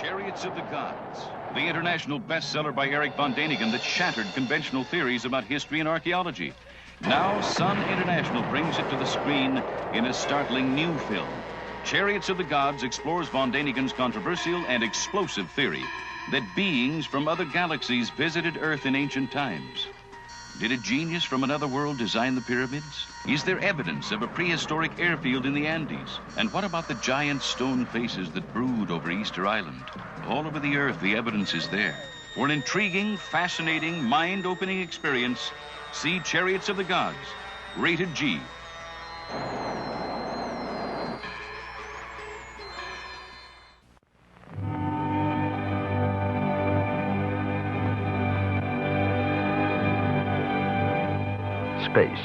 Chariots of the Gods, the international bestseller by Eric von Däniken that shattered conventional theories about history and archaeology. Now, Sun International brings it to the screen in a startling new film. Chariots of the Gods explores von Däniken's controversial and explosive theory that beings from other galaxies visited Earth in ancient times. Did a genius from another world design the pyramids? Is there evidence of a prehistoric airfield in the Andes? And what about the giant stone faces that brood over Easter Island? All over the Earth, the evidence is there. For an intriguing, fascinating, mind-opening experience, see Chariots of the Gods, rated G. Space.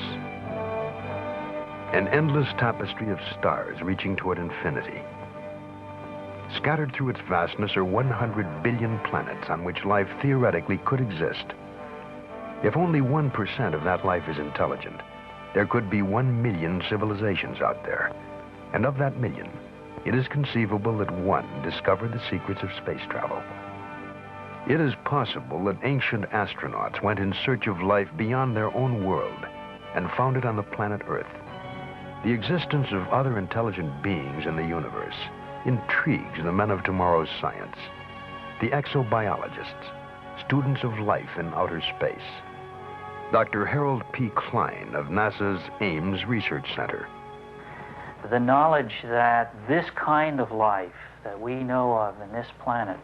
An endless tapestry of stars reaching toward infinity. Scattered through its vastness are 100 billion planets on which life theoretically could exist. If only 1% of that life is intelligent, there could be 1 million civilizations out there. And of that million, it is conceivable that one discovered the secrets of space travel. It is possible that ancient astronauts went in search of life beyond their own world and found it on the planet Earth. The existence of other intelligent beings in the universe intrigues the men of tomorrow's science, the exobiologists, students of life in outer space. Dr. Harold P. Klein of NASA's Ames Research Center. The knowledge that this kind of life that we know of in this planet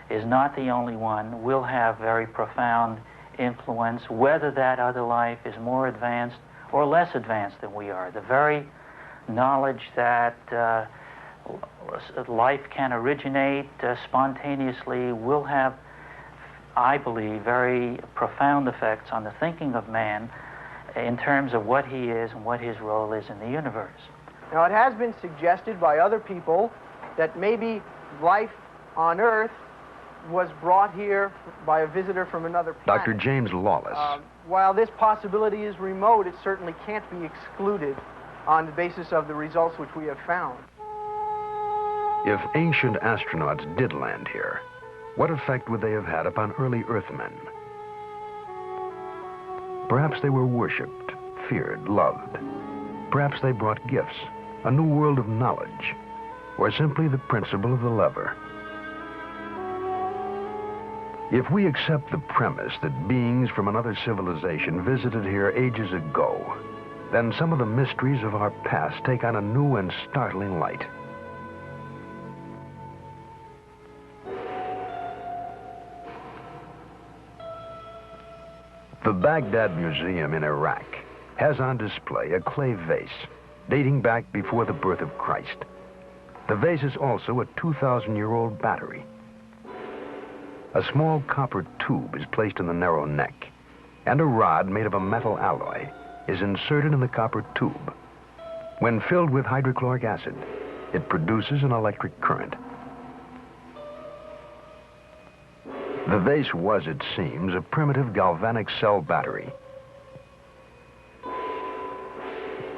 is not the only one will have very profound influence, whether that other life is more advanced or less advanced than we are. The very knowledge that life can originate spontaneously will have, I believe, very profound effects on the thinking of man in terms of what he is and what his role is in the universe. Now, it has been suggested by other people that maybe life on Earth was brought here by a visitor from another planet. Dr. James Lawless. While this possibility is remote, it certainly can't be excluded on the basis of the results which we have found. If ancient astronauts did land here, what effect would they have had upon early Earthmen? Perhaps they were worshipped, feared, loved. Perhaps they brought gifts, a new world of knowledge, or simply the principle of the lever. If we accept the premise that beings from another civilization visited here ages ago, then some of the mysteries of our past take on a new and startling light. The Baghdad Museum in Iraq has on display a clay vase dating back before the birth of Christ. The vase is also a 2,000-year-old battery. A small copper tube is placed in the narrow neck, and a rod made of a metal alloy is inserted in the copper tube. When filled with hydrochloric acid, it produces an electric current. The vase was, it seems, a primitive galvanic cell battery.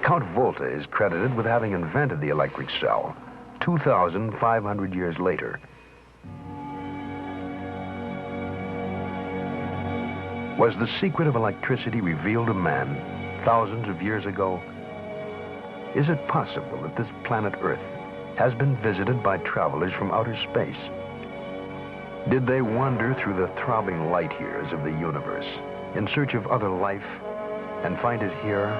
Count Volta is credited with having invented the electric cell 2,500 years later. Was the secret of electricity revealed to man thousands of years ago? Is it possible that this planet Earth has been visited by travelers from outer space? Did they wander through the throbbing light years of the universe in search of other life and find it here?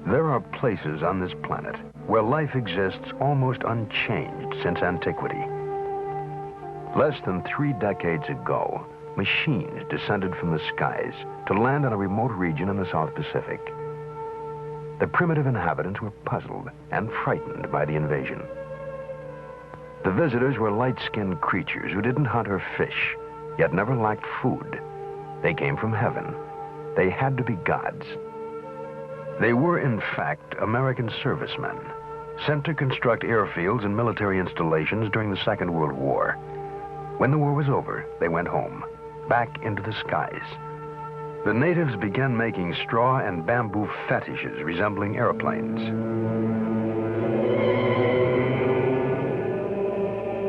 There are places on this planet where life exists almost unchanged since antiquity. Less than 3 decades ago, machines descended from the skies to land in a remote region in the South Pacific. The primitive inhabitants were puzzled and frightened by the invasion. The visitors were light-skinned creatures who didn't hunt or fish, yet never lacked food. They came from heaven. They had to be gods. They were, in fact, American servicemen, sent to construct airfields and military installations during the Second World War. When the war was over, they went home, back into the skies. The natives began making straw and bamboo fetishes resembling airplanes.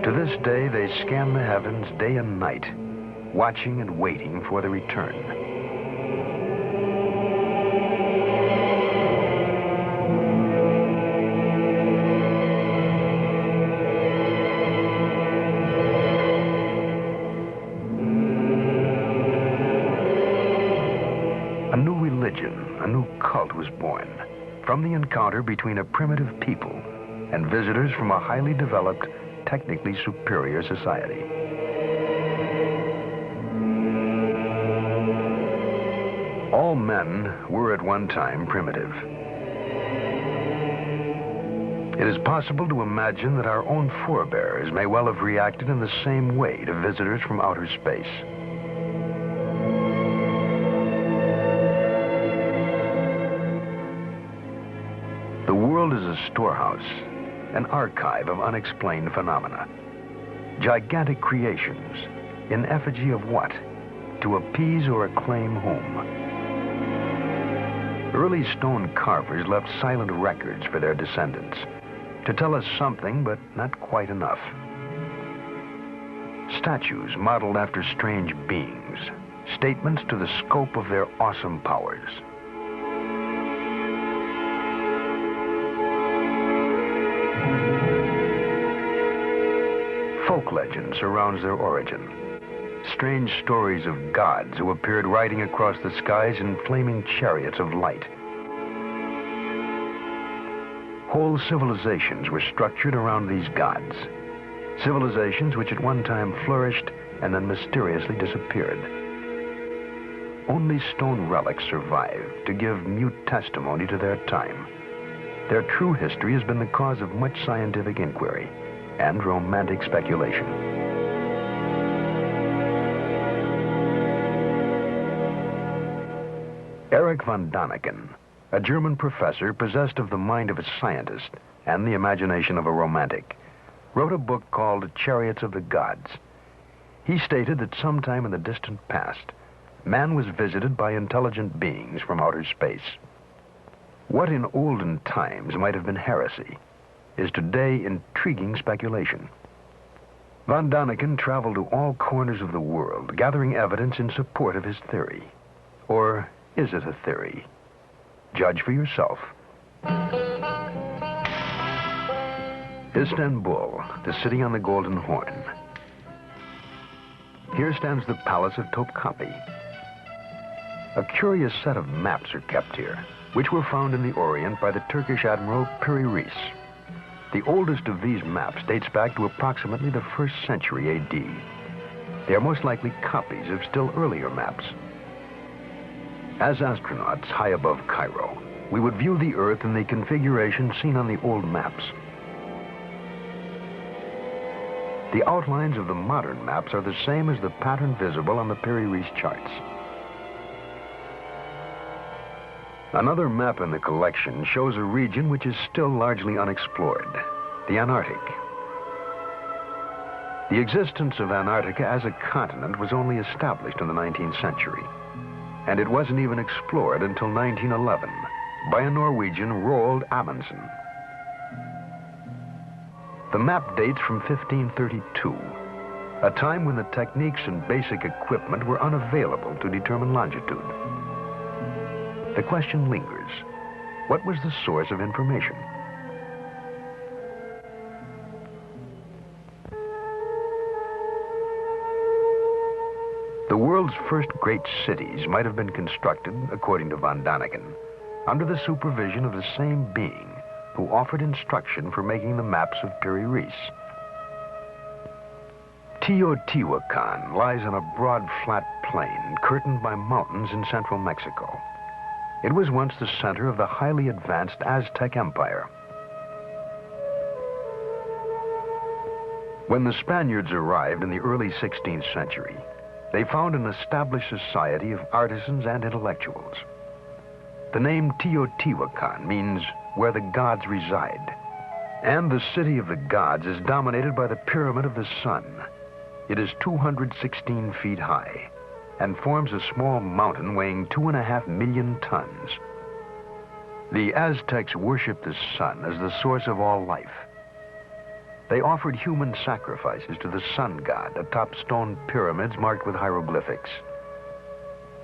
To this day, they scan the heavens day and night, watching and waiting for the return. A new religion, a new cult was born from the encounter between a primitive people and visitors from a highly developed, technically superior society. All men were at one time primitive. It is possible to imagine that our own forebears may well have reacted in the same way to visitors from outer space. The world is a storehouse, an archive of unexplained phenomena. Gigantic creations, in effigy of what? To appease or acclaim whom? Early stone carvers left silent records for their descendants, to tell us something, but not quite enough. Statues modeled after strange beings, statements to the scope of their awesome powers. Folk legend surrounds their origin. Strange stories of gods who appeared riding across the skies in flaming chariots of light. Whole civilizations were structured around these gods. Civilizations which at one time flourished and then mysteriously disappeared. Only stone relics survive to give mute testimony to their time. Their true history has been the cause of much scientific inquiry and romantic speculation. Erich von Däniken, a German professor possessed of the mind of a scientist and the imagination of a romantic, wrote a book called Chariots of the Gods. He stated that sometime in the distant past, man was visited by intelligent beings from outer space. What in olden times might have been heresy is today intriguing speculation. Von Däniken traveled to all corners of the world, gathering evidence in support of his theory. Or is it a theory? Judge for yourself. Istanbul, the city on the Golden Horn. Here stands the Palace of Topkapi. A curious set of maps are kept here, which were found in the Orient by the Turkish Admiral Piri Reis. The oldest of these maps dates back to approximately the 1st century AD. They are most likely copies of still earlier maps. As astronauts high above Cairo, we would view the Earth in the configuration seen on the old maps. The outlines of the modern maps are the same as the pattern visible on the Piri Reis charts. Another map in the collection shows a region which is still largely unexplored, the Antarctic. The existence of Antarctica as a continent was only established in the 19th century, and it wasn't even explored until 1911 by a Norwegian, Roald Amundsen. The map dates from 1532, a time when the techniques and basic equipment were unavailable to determine longitude. The question lingers. What was the source of information? The world's first great cities might have been constructed, according to von Däniken, under the supervision of the same being who offered instruction for making the maps of Piri Reis. Teotihuacan lies on a broad, flat plain curtained by mountains in central Mexico. It was once the center of the highly advanced Aztec Empire. When the Spaniards arrived in the early 16th century, they found an established society of artisans and intellectuals. The name Teotihuacan means where the gods reside. And the city of the gods is dominated by the Pyramid of the Sun. It is 216 feet high and forms a small mountain weighing 2.5 million tons. The Aztecs worshipped the sun as the source of all life. They offered human sacrifices to the sun god atop stone pyramids marked with hieroglyphics,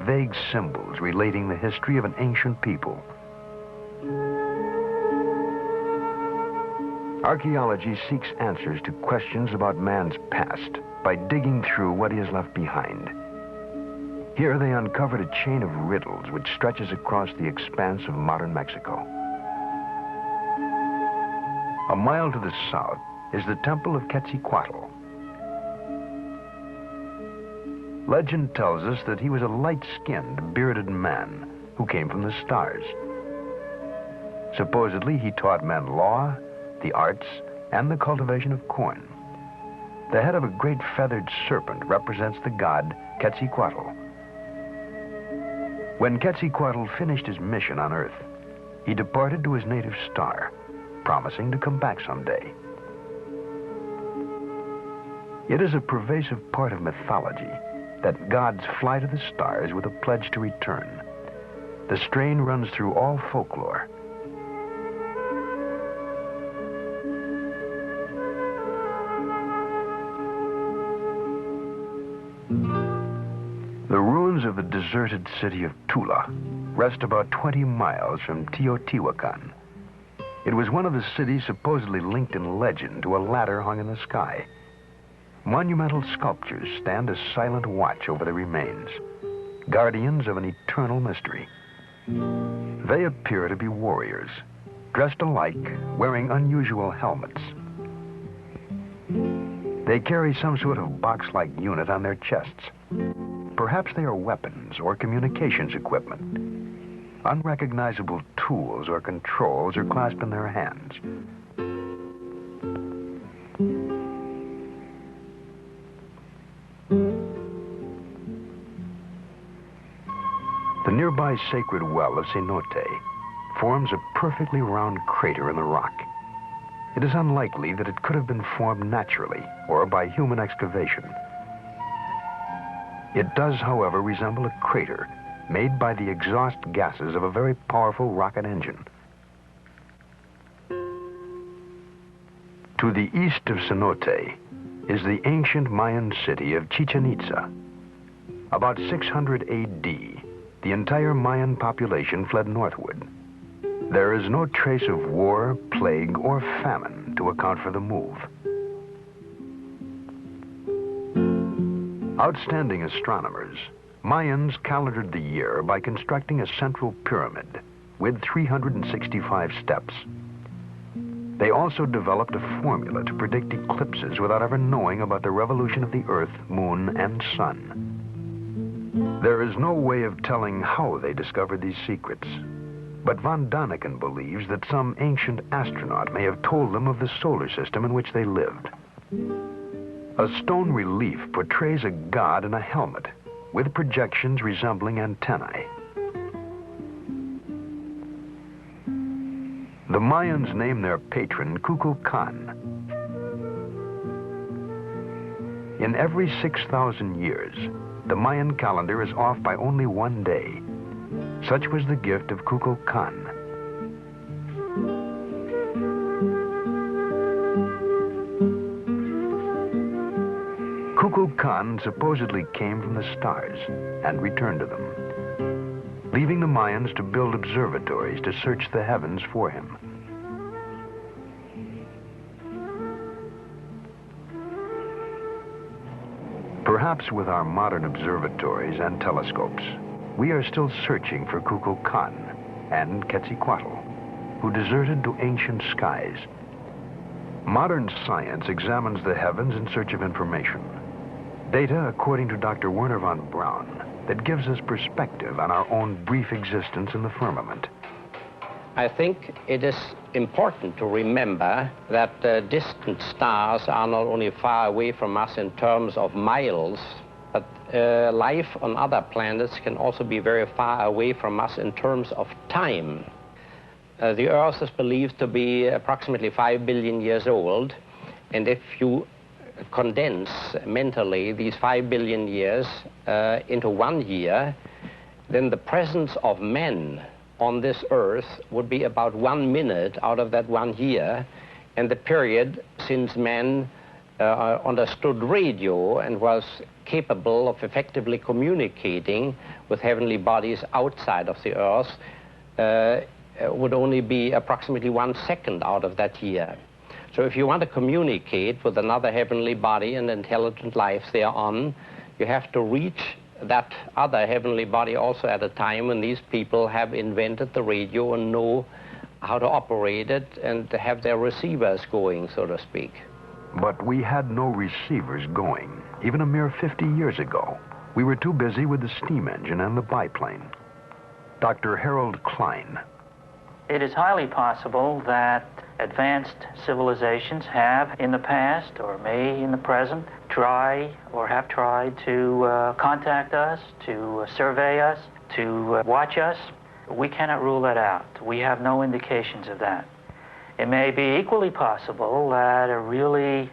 vague symbols relating the history of an ancient people. Archaeology seeks answers to questions about man's past by digging through what he has left behind. Here they uncovered a chain of riddles which stretches across the expanse of modern Mexico. A mile to the south is the Temple of Quetzalcoatl. Legend tells us that he was a light-skinned, bearded man who came from the stars. Supposedly, he taught men law, the arts, and the cultivation of corn. The head of a great feathered serpent represents the god Quetzalcoatl. When Quetzalcoatl finished his mission on Earth, he departed to his native star, promising to come back someday. It is a pervasive part of mythology that gods fly to the stars with a pledge to return. The strain runs through all folklore. The ruins of the deserted city of Tula rest about 20 miles from Teotihuacan. It was one of the cities supposedly linked in legend to a ladder hung in the sky. Monumental sculptures stand as silent watch over the remains, guardians of an eternal mystery. They appear to be warriors, dressed alike, wearing unusual helmets. They carry some sort of box-like unit on their chests. Perhaps they are weapons or communications equipment. Unrecognizable tools or controls are clasped in their hands. The nearby sacred well of Cenote forms a perfectly round crater in the rock. It is unlikely that it could have been formed naturally or by human excavation. It does, however, resemble a crater made by the exhaust gases of a very powerful rocket engine. To the east of Cenote is the ancient Mayan city of Chichen Itza. About 600 AD, the entire Mayan population fled northward. There is no trace of war, plague, or famine to account for the move. Outstanding astronomers, Mayans calendared the year by constructing a central pyramid with 365 steps. They also developed a formula to predict eclipses without ever knowing about the revolution of the Earth, Moon, and Sun. There is no way of telling how they discovered these secrets, but von Daniken believes that some ancient astronaut may have told them of the solar system in which they lived. A stone relief portrays a god in a helmet with projections resembling antennae. The Mayans named their patron Kukulkan. In every 6,000 years, the Mayan calendar is off by only one day. Such was the gift of Kukulkan. Kukulkan supposedly came from the stars and returned to them, leaving the Mayans to build observatories to search the heavens for him. Perhaps with our modern observatories and telescopes, we are still searching for Kukulkan and Quetzalcoatl, who deserted to ancient skies. Modern science examines the heavens in search of information. Data, according to Dr. Werner von Braun, that gives us perspective on our own brief existence in the firmament. I think it is important to remember that distant stars are not only far away from us in terms of miles, but life on other planets can also be very far away from us in terms of time. The Earth is believed to be approximately 5 billion years old, and if you condense mentally these 5 billion years into 1 year, then the presence of men on this Earth would be about 1 minute out of that 1 year, and the period since man understood radio and was capable of effectively communicating with heavenly bodies outside of the Earth would only be approximately 1 second out of that year. So if you want to communicate with another heavenly body and intelligent life thereon, you have to reach that other heavenly body also at a time when these people have invented the radio and know how to operate it and to have their receivers going, so to speak. But we had no receivers going, even a mere 50 years ago. We were too busy with the steam engine and the biplane. Dr. Harold Klein. It is highly possible that advanced civilizations have in the past, or may in the present, try or have tried to contact us, to survey us, to watch us. We cannot rule that out. We have no indications of that. It may be equally possible that a really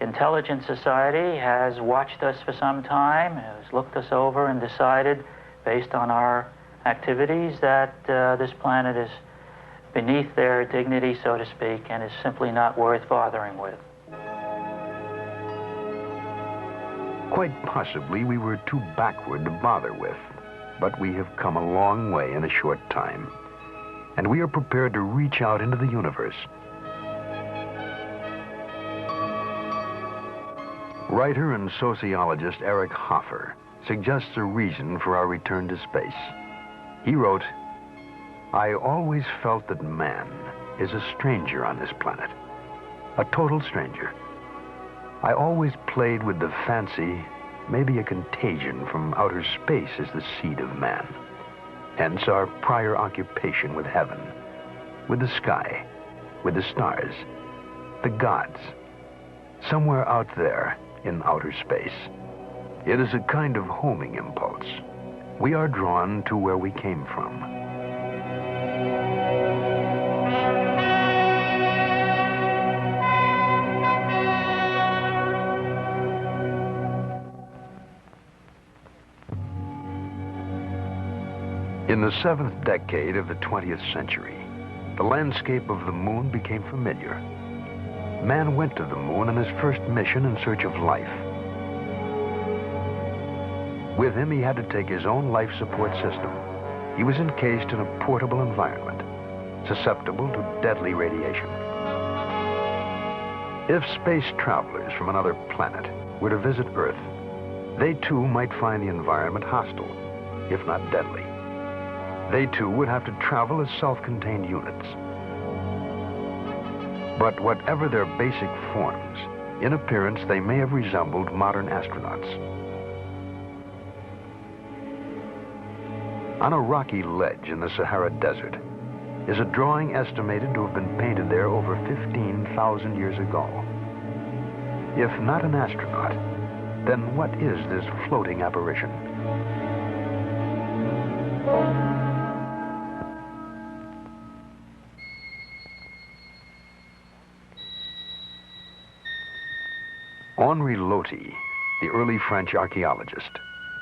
intelligent society has watched us for some time, has looked us over and decided, based on our activities, that this planet is beneath their dignity, so to speak, and is simply not worth bothering with. Quite possibly we were too backward to bother with, but we have come a long way in a short time, and we are prepared to reach out into the universe. Writer and sociologist Eric Hoffer suggests a reason for our return to space. He wrote, "I always felt that man is a stranger on this planet, a total stranger. I always played with the fancy, maybe a contagion from outer space is the seed of man. Hence our prior occupation with heaven, with the sky, with the stars, the gods, somewhere out there in outer space. It is a kind of homing impulse. We are drawn to where we came from." In the 7th decade of the 20th century, the landscape of the moon became familiar. Man went to the moon on his first mission in search of life. With him, he had to take his own life support system. He was encased in a portable environment, susceptible to deadly radiation. If space travelers from another planet were to visit Earth, they too might find the environment hostile, if not deadly. They too would have to travel as self-contained units. But whatever their basic forms, in appearance they may have resembled modern astronauts. On a rocky ledge in the Sahara Desert is a drawing estimated to have been painted there over 15,000 years ago. If not an astronaut, then what is this floating apparition? Henri Loti, the early French archaeologist,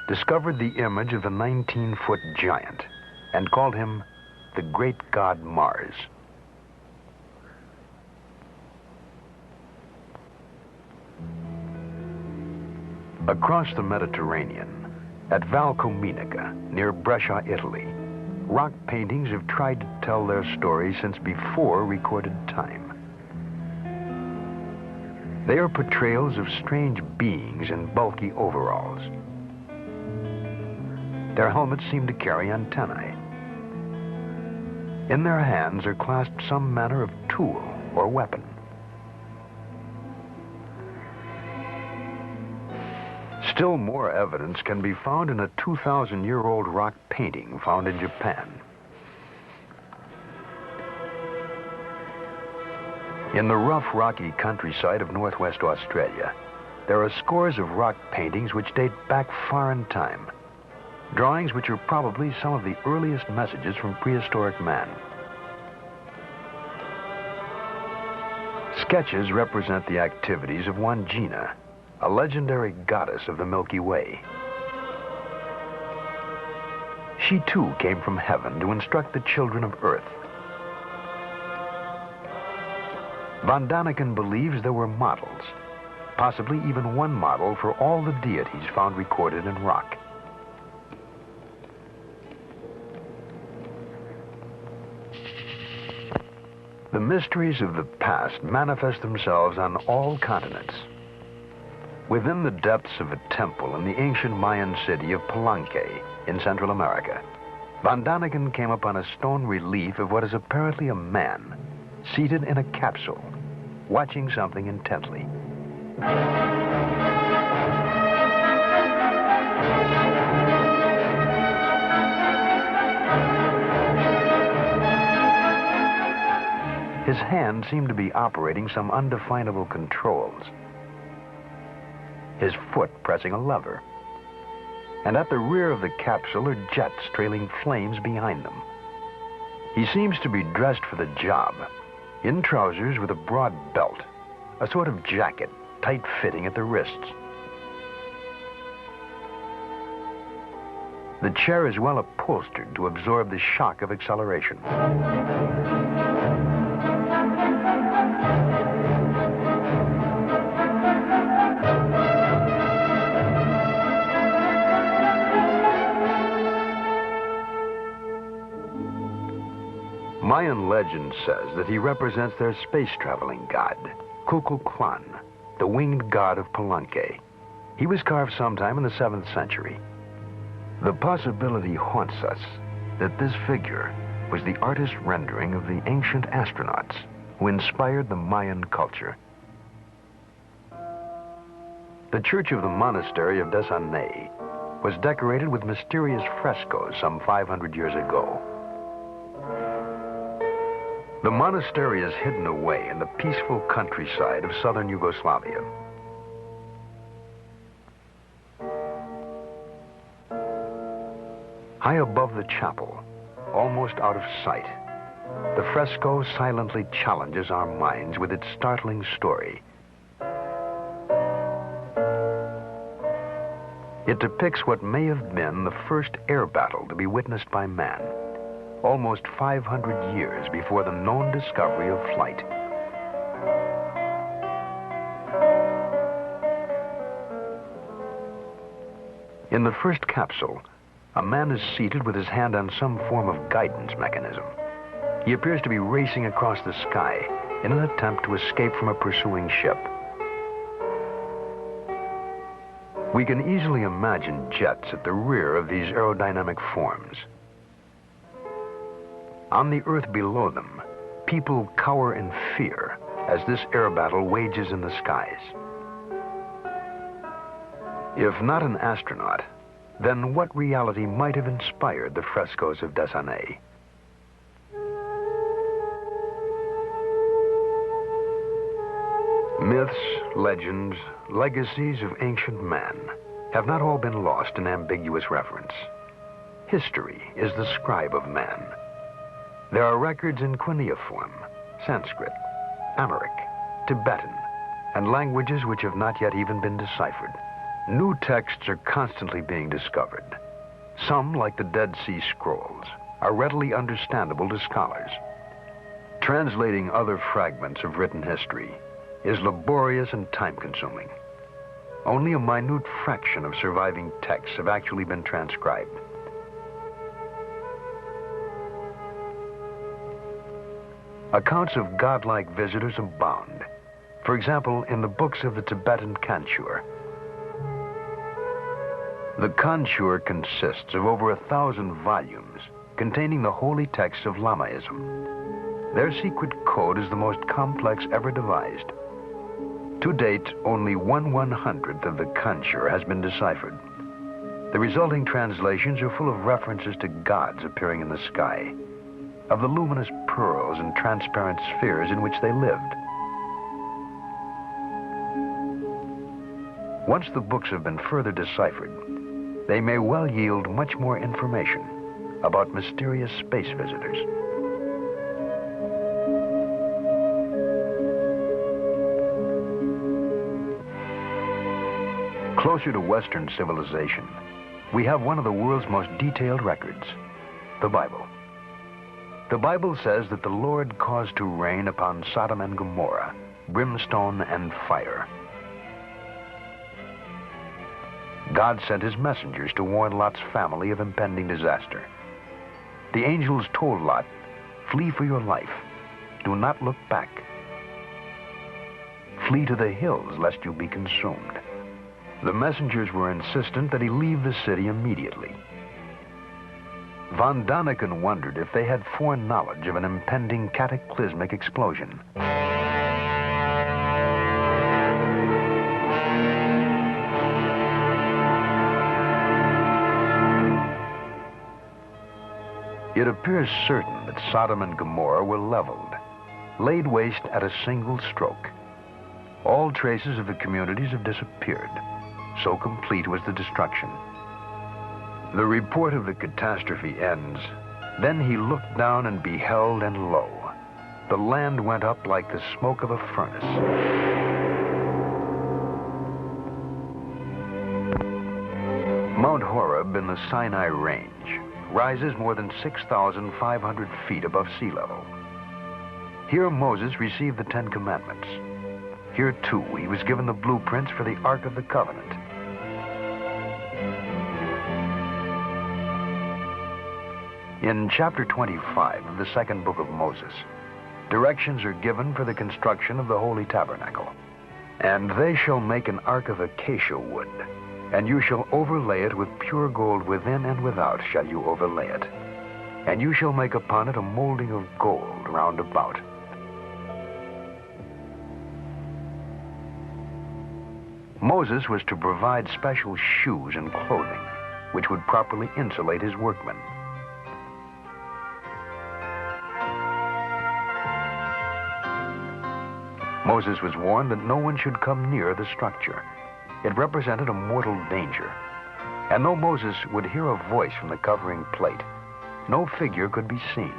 discovered the image of the 19-foot giant and called him the great god Mars. Across the Mediterranean, at Valcominica, near Brescia, Italy, rock paintings have tried to tell their story since before recorded time. They are portrayals of strange beings in bulky overalls. Their helmets seem to carry antennae. In their hands are clasped some manner of tool or weapon. Still more evidence can be found in a 2,000-year-old rock painting found in Japan. In the rough, rocky countryside of northwest Australia, there are scores of rock paintings which date back far in time. Drawings which are probably some of the earliest messages from prehistoric man. Sketches represent the activities of one Gina, a legendary goddess of the Milky Way. She too came from heaven to instruct the children of Earth. Von Daniken believes there were models, possibly even one model for all the deities found recorded in rock. The mysteries of the past manifest themselves on all continents. Within the depths of a temple in the ancient Mayan city of Palenque in Central America, Von Daniken came upon a stone relief of what is apparently a man seated in a capsule, watching something intently. His hand seemed to be operating some undefinable controls. His foot pressing a lever. And at the rear of the capsule are jets trailing flames behind them. He seems to be dressed for the job, in trousers with a broad belt, a sort of jacket, tight-fitting at the wrists. The chair is well upholstered to absorb the shock of acceleration. Mayan legend says that he represents their space-traveling god, Kukulkan, the winged god of Palenque. He was carved sometime in the 7th century. The possibility haunts us that this figure was the artist's rendering of the ancient astronauts who inspired the Mayan culture. The church of the monastery of Desanay was decorated with mysterious frescoes some 500 years ago. The monastery is hidden away in the peaceful countryside of southern Yugoslavia. High above the chapel, almost out of sight, the fresco silently challenges our minds with its startling story. It depicts what may have been the first air battle to be witnessed by man, almost 500 years before the known discovery of flight. In the first capsule, a man is seated with his hand on some form of guidance mechanism. He appears to be racing across the sky in an attempt to escape from a pursuing ship. We can easily imagine jets at the rear of these aerodynamic forms. On the earth below them, people cower in fear as this air battle wages in the skies. If not an astronaut, then what reality might have inspired the frescoes of Desanay? Myths, legends, legacies of ancient man have not all been lost in ambiguous reference. History is the scribe of man. There are records in cuneiform, Sanskrit, Amharic, Tibetan, and languages which have not yet even been deciphered. New texts are constantly being discovered. Some, like the Dead Sea Scrolls, are readily understandable to scholars. Translating other fragments of written history is laborious and time-consuming. Only a minute fraction of surviving texts have actually been transcribed. Accounts of godlike visitors abound. For example, in the books of the Tibetan Kanchur. The Kanchur consists of over 1,000 volumes containing the holy texts of Lamaism. Their secret code is the most complex ever devised. To date, only 1/100th of the Kanchur has been deciphered. The resulting translations are full of references to gods appearing in the sky, of the luminous pearls and transparent spheres in which they lived. Once the books have been further deciphered, they may well yield much more information about mysterious space visitors. Closer to Western civilization, we have one of the world's most detailed records, the Bible. The Bible says that the Lord caused to rain upon Sodom and Gomorrah brimstone and fire. God sent his messengers to warn Lot's family of impending disaster. The angels told Lot, "Flee for your life. Do not look back. Flee to the hills lest you be consumed." The messengers were insistent that he leave the city immediately. Von Daniken wondered if they had foreknowledge of an impending cataclysmic explosion. It appears certain that Sodom and Gomorrah were leveled, laid waste at a single stroke. All traces of the communities have disappeared. So complete was the destruction. The report of the catastrophe ends. Then he looked down and beheld, and lo, the land went up like the smoke of a furnace. Mount Horeb in the Sinai Range rises more than 6,500 feet above sea level. Here Moses received the Ten Commandments. Here, too, he was given the blueprints for the Ark of the Covenant. In chapter 25 of the second book of Moses, directions are given for the construction of the Holy Tabernacle. "And they shall make an ark of acacia wood, and you shall overlay it with pure gold within and without shall you overlay it. And you shall make upon it a molding of gold round about." Moses was to provide special shoes and clothing, which would properly insulate his workmen. Moses was warned that no one should come near the structure. It represented a mortal danger. And though Moses would hear a voice from the covering plate, no figure could be seen.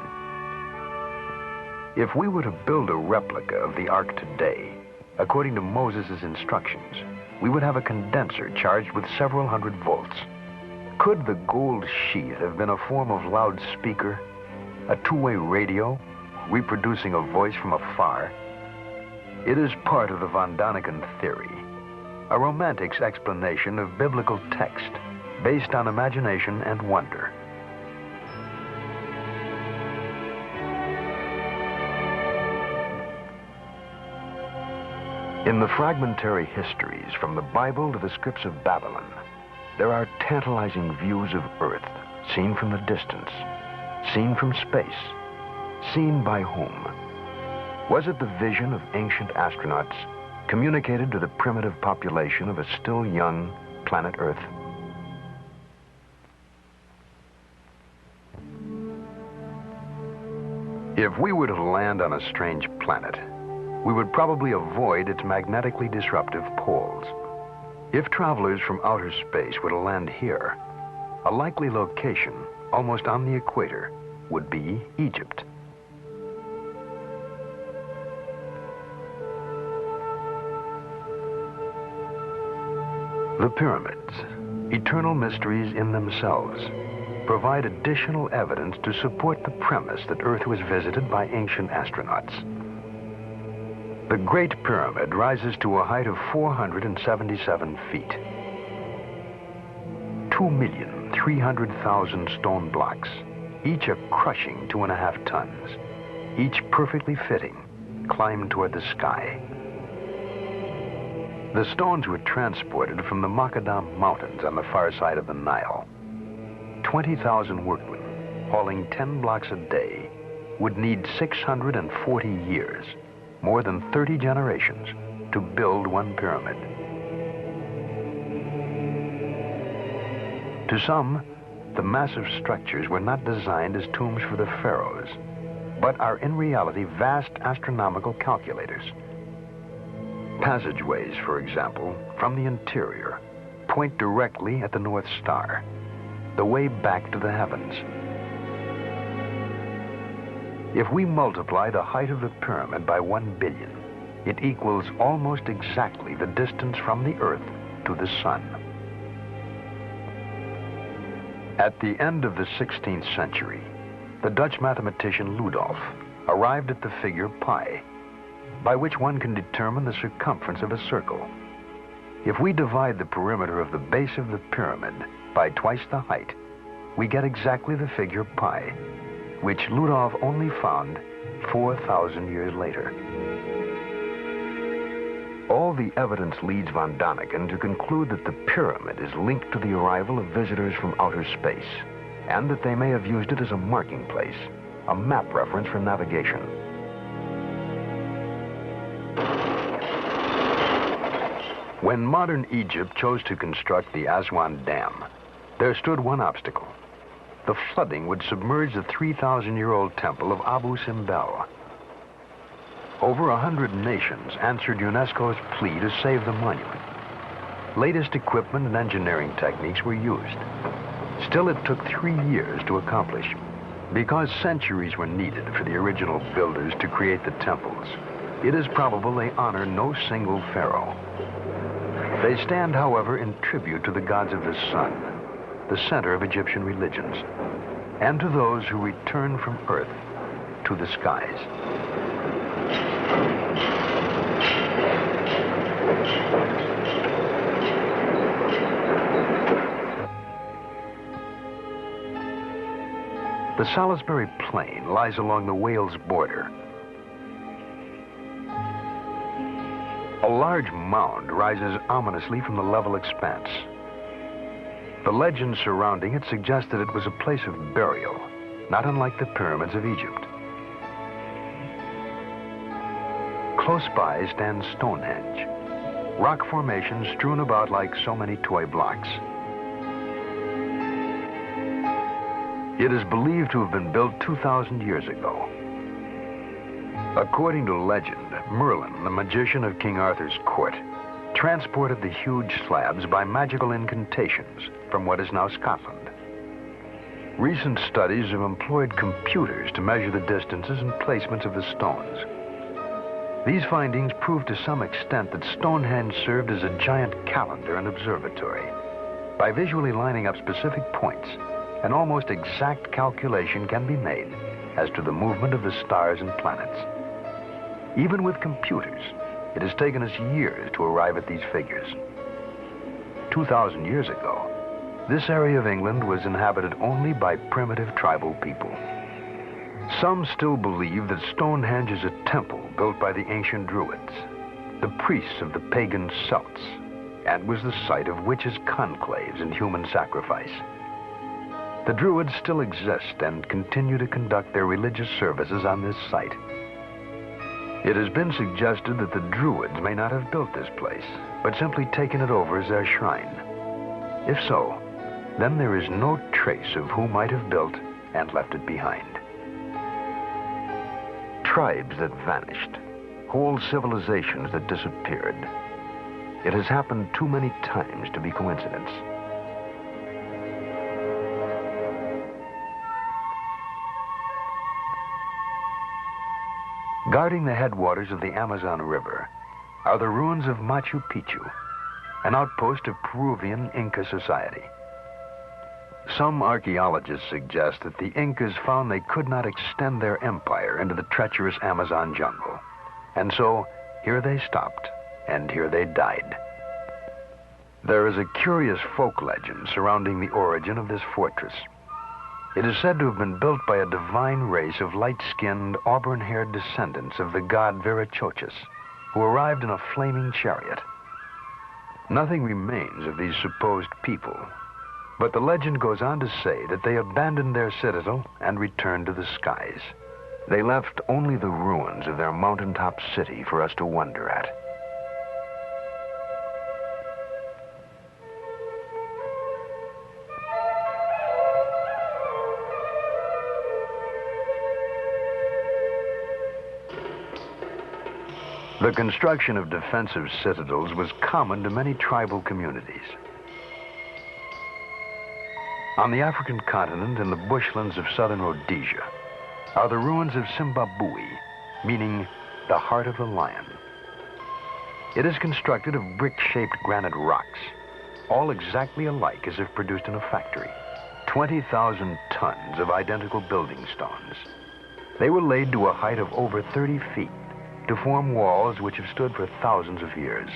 If we were to build a replica of the ark today, according to Moses' instructions, we would have a condenser charged with several hundred volts. Could the gold sheath have been a form of loudspeaker, a two-way radio, reproducing a voice from afar? It is part of the Von Daniken theory, a romantic's explanation of biblical text based on imagination and wonder. In the fragmentary histories from the Bible to the scripts of Babylon, there are tantalizing views of Earth, seen from the distance, seen from space, seen by whom? Was it the vision of ancient astronauts communicated to the primitive population of a still young planet Earth? If we were to land on a strange planet, we would probably avoid its magnetically disruptive poles. If travelers from outer space were to land here, a likely location, almost on the equator, would be Egypt. The pyramids, eternal mysteries in themselves, provide additional evidence to support the premise that Earth was visited by ancient astronauts. The Great Pyramid rises to a height of 477 feet. 2,300,000 stone blocks, each a crushing 2.5 tons, each perfectly fitting, climbed toward the sky. The stones were transported from the Macadam Mountains on the far side of the Nile. 20,000 workmen, hauling 10 blocks a day, would need 640 years, more than 30 generations, to build one pyramid. To some, the massive structures were not designed as tombs for the pharaohs, but are in reality vast astronomical calculators. Passageways, for example, from the interior, point directly at the North Star, the way back to the heavens. If we multiply the height of the pyramid by 1 billion, it equals almost exactly the distance from the Earth to the Sun. At the end of the 16th century, the Dutch mathematician Ludolf arrived at the figure pi, by which one can determine the circumference of a circle. If we divide the perimeter of the base of the pyramid by twice the height, we get exactly the figure pi, which Ludolf only found 4,000 years later. All the evidence leads von Daniken to conclude that the pyramid is linked to the arrival of visitors from outer space, and that they may have used it as a marking place, a map reference for navigation. When modern Egypt chose to construct the Aswan Dam, there stood one obstacle. The flooding would submerge the 3,000-year-old temple of Abu Simbel. Over 100 nations answered UNESCO's plea to save the monument. Latest equipment and engineering techniques were used. Still, it took 3 years to accomplish. Because centuries were needed for the original builders to create the temples, it is probable they honor no single pharaoh. They stand, however, in tribute to the gods of the sun, the center of Egyptian religions, and to those who return from earth to the skies. The Salisbury Plain lies along the Wales border. A large mound rises ominously from the level expanse. The legend surrounding it suggests that it was a place of burial, not unlike the pyramids of Egypt. Close by stands Stonehenge, rock formations strewn about like so many toy blocks. It is believed to have been built 2,000 years ago. According to legend, Merlin, the magician of King Arthur's court, transported the huge slabs by magical incantations from what is now Scotland. Recent studies have employed computers to measure the distances and placements of the stones. These findings prove to some extent that Stonehenge served as a giant calendar and observatory. By visually lining up specific points, an almost exact calculation can be made as to the movement of the stars and planets. Even with computers, it has taken us years to arrive at these figures. 2,000 years ago, this area of England was inhabited only by primitive tribal people. Some still believe that Stonehenge is a temple built by the ancient Druids, the priests of the pagan Celts, and was the site of witches' conclaves and human sacrifice. The Druids still exist and continue to conduct their religious services on this site. It has been suggested that the Druids may not have built this place, but simply taken it over as their shrine. If so, then there is no trace of who might have built and left it behind. Tribes that vanished, whole civilizations that disappeared. It has happened too many times to be coincidence. Guarding the headwaters of the Amazon River are the ruins of Machu Picchu, an outpost of Peruvian Inca society. Some archaeologists suggest that the Incas found they could not extend their empire into the treacherous Amazon jungle. And so, here they stopped, and here they died. There is a curious folk legend surrounding the origin of this fortress. It is said to have been built by a divine race of light-skinned, auburn-haired descendants of the god Viracochus, who arrived in a flaming chariot. Nothing remains of these supposed people, but the legend goes on to say that they abandoned their citadel and returned to the skies. They left only the ruins of their mountaintop city for us to wonder at. The construction of defensive citadels was common to many tribal communities. On the African continent and the bushlands of southern Rhodesia are the ruins of Simbabwe, meaning the heart of the lion. It is constructed of brick-shaped granite rocks, all exactly alike as if produced in a factory. 20,000 tons of identical building stones. They were laid to a height of over 30 feet to form walls which have stood for thousands of years.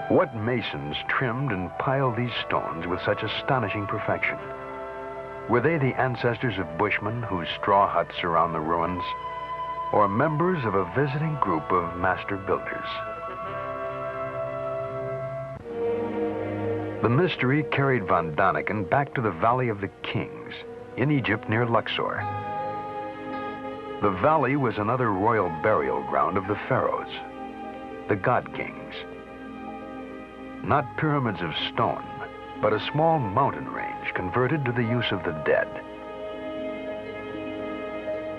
What masons trimmed and piled these stones with such astonishing perfection? Were they the ancestors of bushmen whose straw huts surround the ruins, or members of a visiting group of master builders? The mystery carried Von Daniken back to the Valley of the Kings in Egypt near Luxor. The valley was another royal burial ground of the pharaohs, the god kings. Not pyramids of stone, but a small mountain range converted to the use of the dead.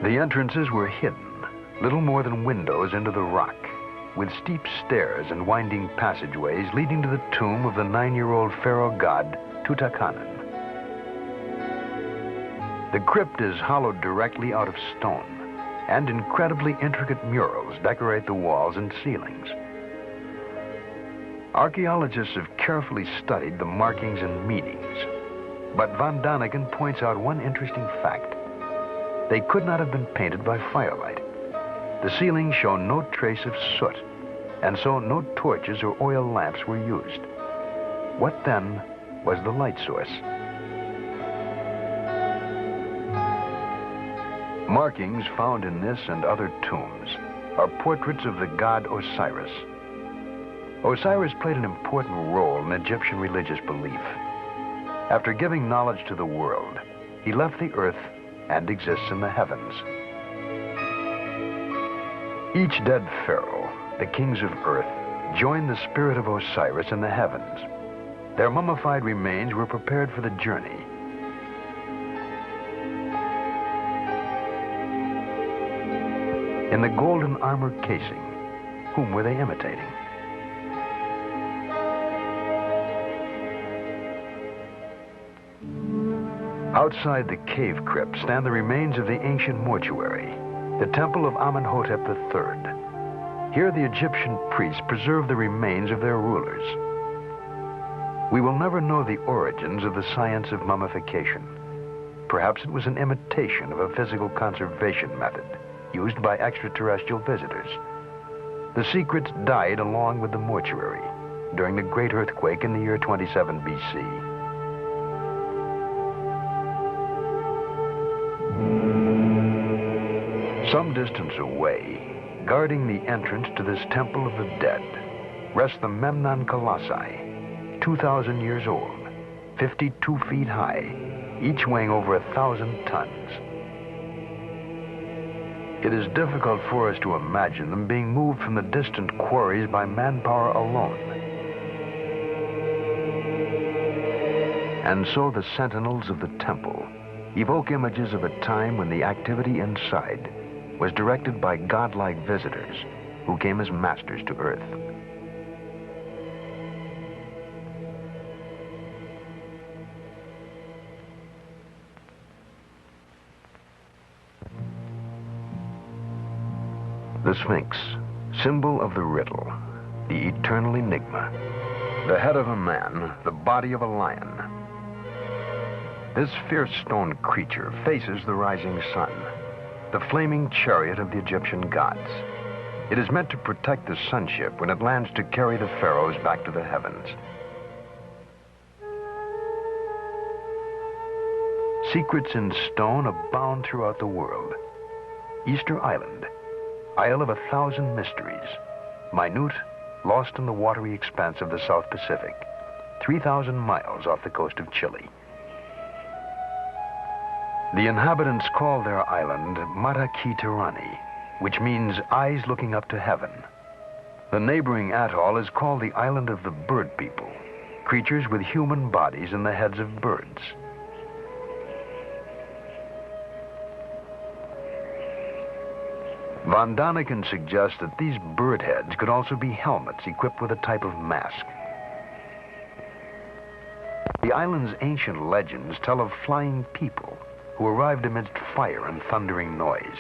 The entrances were hidden, little more than windows into the rock, with steep stairs and winding passageways leading to the tomb of the 9-year-old pharaoh god, Tutankhamun. The crypt is hollowed directly out of stone, and incredibly intricate murals decorate the walls and ceilings. Archaeologists have carefully studied the markings and meanings, but Von Daniken points out one interesting fact. They could not have been painted by firelight. The ceilings show no trace of soot, and so no torches or oil lamps were used. What then was the light source? Markings found in this and other tombs are portraits of the god Osiris. Osiris played an important role in Egyptian religious belief. After giving knowledge to the world, he left the earth and exists in the heavens. Each dead pharaoh, the kings of earth, joined the spirit of Osiris in the heavens. Their mummified remains were prepared for the journey. In the golden armor casing, whom were they imitating? Outside the cave crypt stand the remains of the ancient mortuary, the temple of Amenhotep III. Here the Egyptian priests preserve the remains of their rulers. We will never know the origins of the science of mummification. Perhaps it was an imitation of a physical conservation method used by extraterrestrial visitors. The secrets died along with the mortuary during the great earthquake in the year 27 BC. Some distance away, guarding the entrance to this temple of the dead, rests the Memnon Colossi, 2,000 years old, 52 feet high, each weighing over 1,000 tons. It is difficult for us to imagine them being moved from the distant quarries by manpower alone. And so the sentinels of the temple evoke images of a time when the activity inside was directed by godlike visitors who came as masters to earth. The Sphinx, symbol of the riddle, the eternal enigma. The head of a man, the body of a lion. This fierce stone creature faces the rising sun, the flaming chariot of the Egyptian gods. It is meant to protect the sunship when it lands to carry the pharaohs back to the heavens. Secrets in stone abound throughout the world. Easter Island, Isle of 1,000 mysteries, minute, lost in the watery expanse of the South Pacific, 3,000 miles off the coast of Chile. The inhabitants call their island Mata Ki Tirani, which means eyes looking up to heaven. The neighboring atoll is called the Island of the Bird People, creatures with human bodies and the heads of birds. Von Daniken suggests that these bird heads could also be helmets equipped with a type of mask. The island's ancient legends tell of flying people who arrived amidst fire and thundering noise.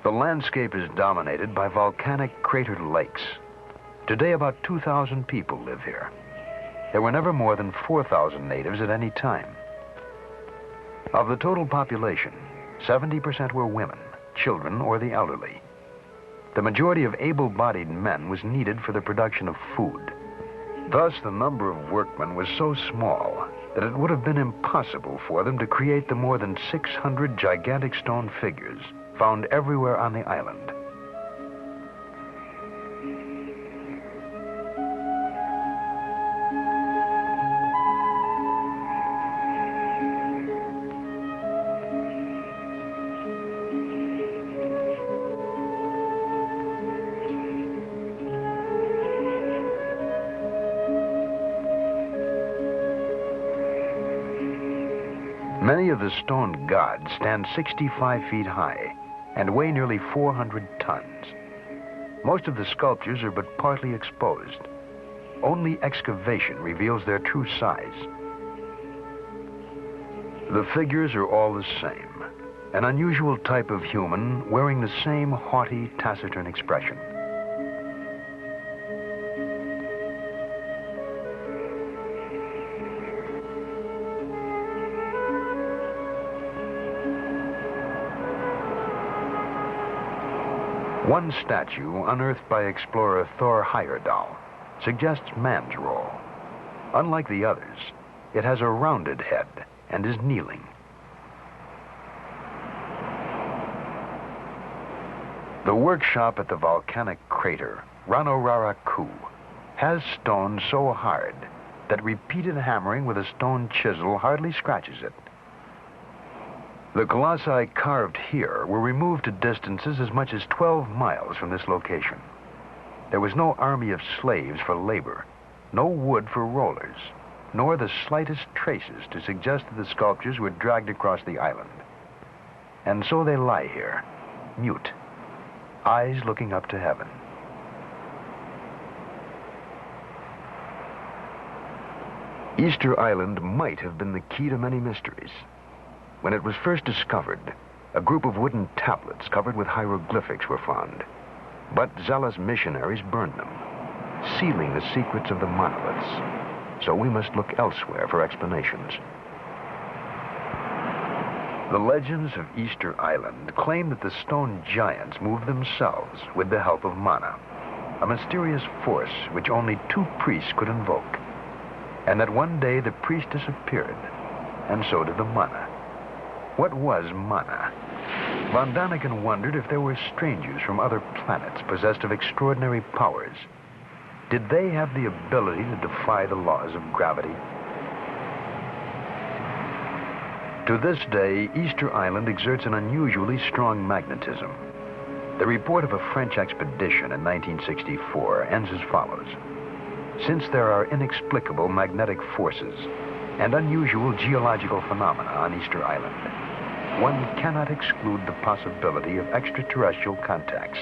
The landscape is dominated by volcanic cratered lakes. Today, about 2,000 people live here. There were never more than 4,000 natives at any time. Of the total population, 70% were women, children, or the elderly. The majority of able-bodied men was needed for the production of food. Thus, the number of workmen was so small that it would have been impossible for them to create the more than 600 gigantic stone figures found everywhere on the island. Many of the stone gods stand 65 feet high and weigh nearly 400 tons. Most of the sculptures are but partly exposed. Only excavation reveals their true size. The figures are all the same, an unusual type of human wearing the same haughty, taciturn expression. One statue, unearthed by explorer Thor Heyerdahl, suggests man's role. Unlike the others, it has a rounded head and is kneeling. The workshop at the volcanic crater, Ranorara-Ku, has stone so hard that repeated hammering with a stone chisel hardly scratches it. The colossi carved here were removed to distances as much as 12 miles from this location. There was no army of slaves for labor, no wood for rollers, nor the slightest traces to suggest that the sculptures were dragged across the island. And so they lie here, mute, eyes looking up to heaven. Easter Island might have been the key to many mysteries. When it was first discovered, a group of wooden tablets covered with hieroglyphics were found. But zealous missionaries burned them, sealing the secrets of the monoliths. So we must look elsewhere for explanations. The legends of Easter Island claim that the stone giants moved themselves with the help of mana, a mysterious force which only 2 priests could invoke, and that one day the priest disappeared, and so did the mana. What was mana? Von Daniken wondered if there were strangers from other planets possessed of extraordinary powers. Did they have the ability to defy the laws of gravity? To this day, Easter Island exerts an unusually strong magnetism. The report of a French expedition in 1964 ends as follows. Since there are inexplicable magnetic forces and unusual geological phenomena on Easter Island, one cannot exclude the possibility of extraterrestrial contacts.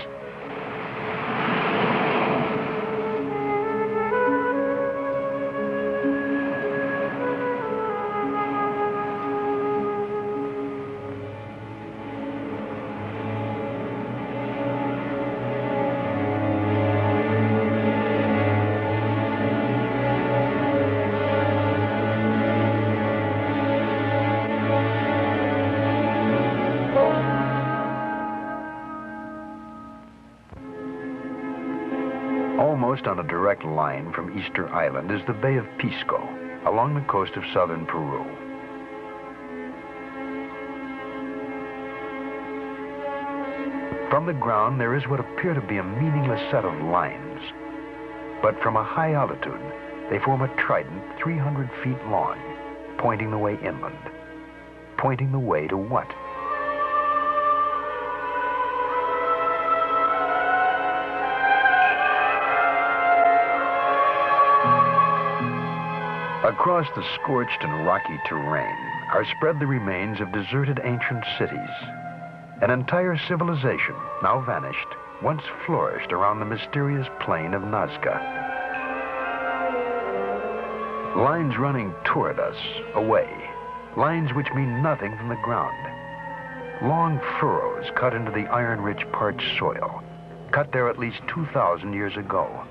Almost on a direct line from Easter Island is the Bay of Pisco, along the coast of southern Peru. From the ground, there is what appear to be a meaningless set of lines. But from a high altitude, they form a trident 300 feet long, pointing the way inland. Pointing the way to what? Across the scorched and rocky terrain are spread the remains of deserted ancient cities. An entire civilization, now vanished, once flourished around the mysterious plain of Nazca. Lines running toward us, away. Lines which mean nothing from the ground. Long furrows cut into the iron-rich parched soil, cut there at least 2,000 years ago.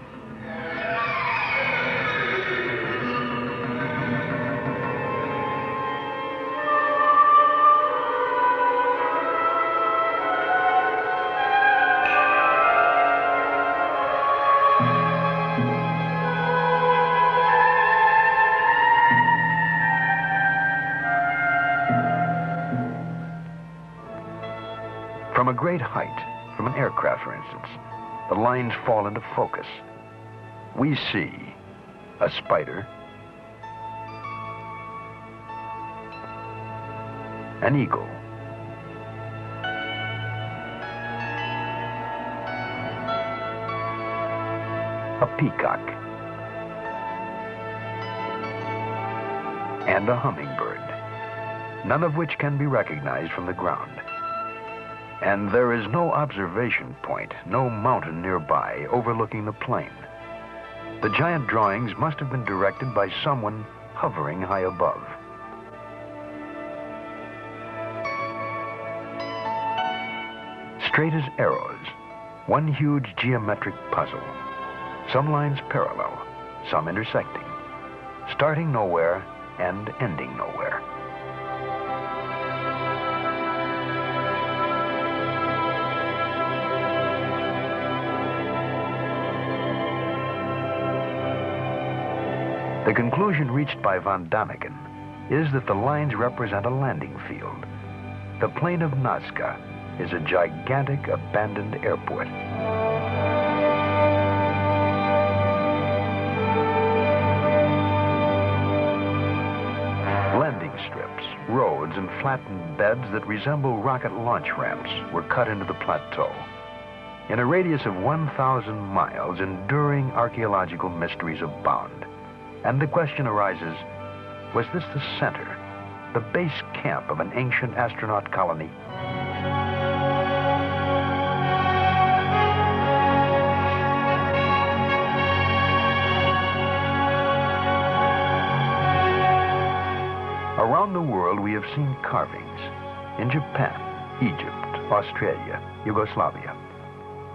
From a great height, from an aircraft, for instance, the lines fall into focus. We see a spider, an eagle, a peacock, and a hummingbird, none of which can be recognized from the ground. And there is no observation point, no mountain nearby overlooking the plain. The giant drawings must have been directed by someone hovering high above. Straight as arrows, one huge geometric puzzle. Some lines parallel, some intersecting, starting nowhere and ending nowhere. The conclusion reached by von Daniken is that the lines represent a landing field. The plain of Nazca is a gigantic abandoned airport. Landing strips, roads, and flattened beds that resemble rocket launch ramps were cut into the plateau. In a radius of 1,000 miles, enduring archaeological mysteries abound. And the question arises, was this the center, the base camp of an ancient astronaut colony? Around the world, we have seen carvings in Japan, Egypt, Australia, Yugoslavia,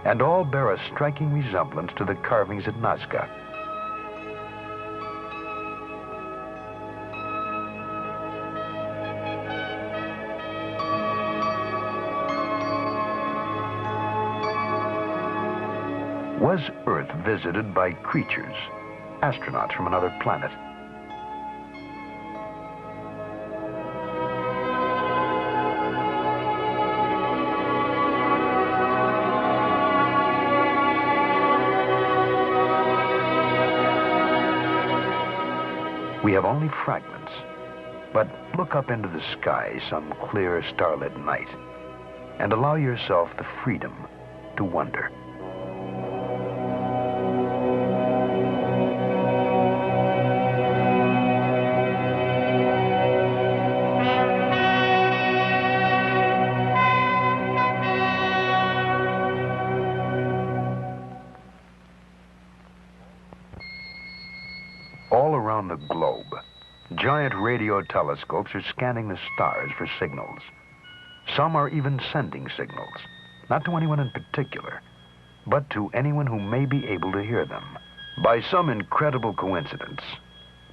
and all bear a striking resemblance to the carvings at Nazca. Was Earth visited by creatures, astronauts from another planet? We have only fragments, but look up into the sky some clear starlit night and allow yourself the freedom to wonder. All around the globe, giant radio telescopes are scanning the stars for signals. Some are even sending signals, not to anyone in particular, but to anyone who may be able to hear them. By some incredible coincidence,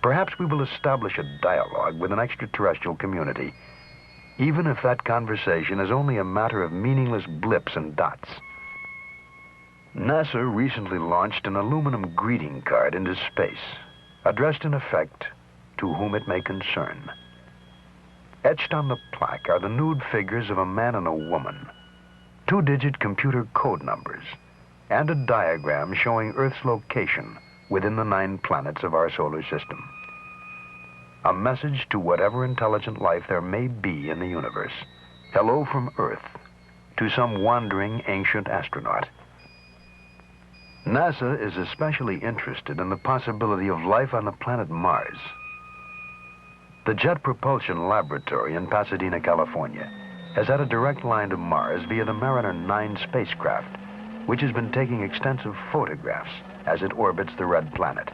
perhaps we will establish a dialogue with an extraterrestrial community, even if that conversation is only a matter of meaningless blips and dots. NASA recently launched an aluminum greeting card into space, addressed in effect to whom it may concern. Etched on the plaque are the nude figures of a man and a woman, 2-digit computer code numbers, and a diagram showing Earth's location within the 9 planets of our solar system. A message to whatever intelligent life there may be in the universe. Hello from Earth to some wandering ancient astronaut. NASA is especially interested in the possibility of life on the planet Mars. The Jet Propulsion Laboratory in Pasadena, California, has had a direct line to Mars via the Mariner 9 spacecraft, which has been taking extensive photographs as it orbits the red planet.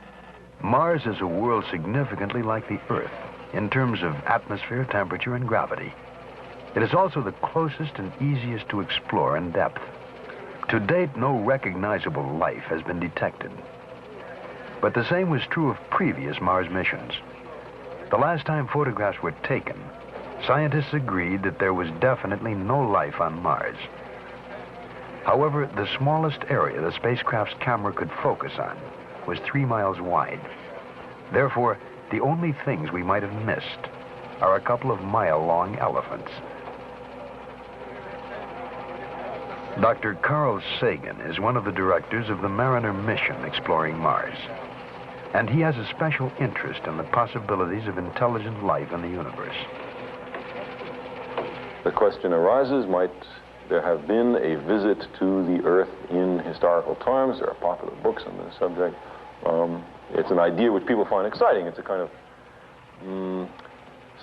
Mars is a world significantly like the Earth in terms of atmosphere, temperature, and gravity. It is also the closest and easiest to explore in depth. To date, no recognizable life has been detected. But the same was true of previous Mars missions. The last time photographs were taken, scientists agreed that there was definitely no life on Mars. However, the smallest area the spacecraft's camera could focus on was 3 miles wide. Therefore, the only things we might have missed are a couple of mile-long elephants. Dr. Carl Sagan is one of the directors of the Mariner mission exploring Mars, and he has a special interest in the possibilities of intelligent life in the universe. The question arises, might there have been a visit to the Earth in historical times? There are popular books on this subject. It's an idea which people find exciting. It's a kind of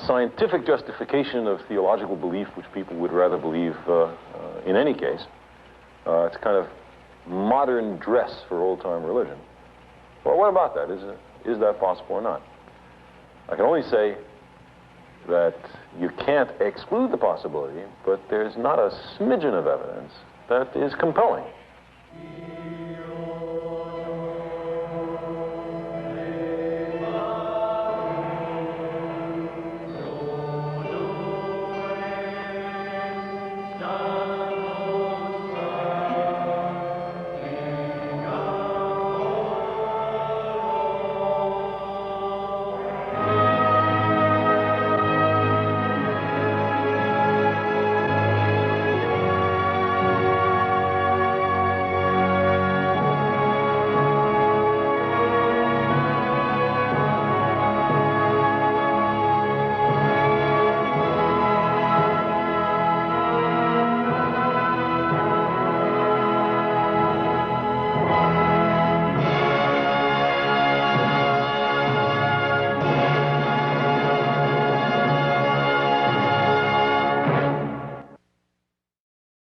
scientific justification of theological belief which people would rather believe in any case. It's kind of modern dress for old-time religion. Well, what about that? Is that possible or not? I can only say that you can't exclude the possibility, but there's not a smidgen of evidence that is compelling.